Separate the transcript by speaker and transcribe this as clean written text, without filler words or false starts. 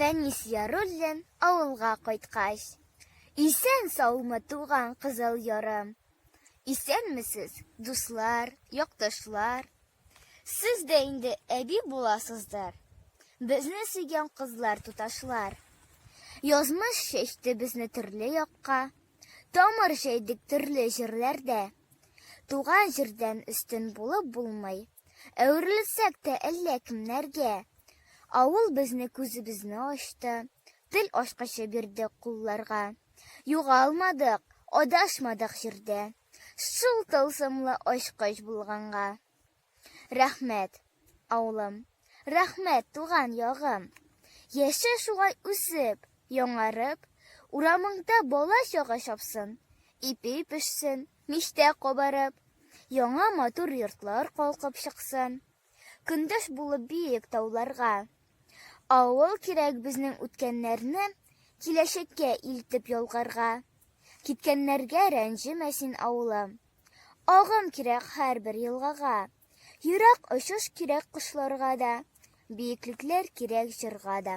Speaker 1: Фәнис Яруллин авылга кайткач. Исән саумы туган кызыл ярым. Исәнмесез, дуслар, якташлар? Сез дә инде әби буласыздар. Безне сөйгән кызлар туташлар. Язмыш чәчте безне төрле якка. Тамыр җәйдек төрле җирләрдә. Туган җирдән өстен булып булмый. Әверелсәк тә әллә кемнәргә. Авыл безне күзебезне ачты. Тел ачкычы бирде кулларга. Югалмадык, адашмадык җирдә. Шул тылсымлы ачкыч булганга. Рәхмәт, авылым. Рәхмәт, туган ягым. Яшә шугай үсеп, яңарып, урамыңда бала-чага чапсын, ипи пешсен, мичтә кабарып, яңа матур йортлар калкып чыксын. Көндәш булып биек тауларга. Авыл кирәк безнең үткәннәрне киләчәккә илтеп ялгарга. Киткәннәргә рәнҗемәсен авылым. Агым кирәк һәрбер елгага. Ерак очыш кирәк кошларга да, биеклекләр кирәк җырга да.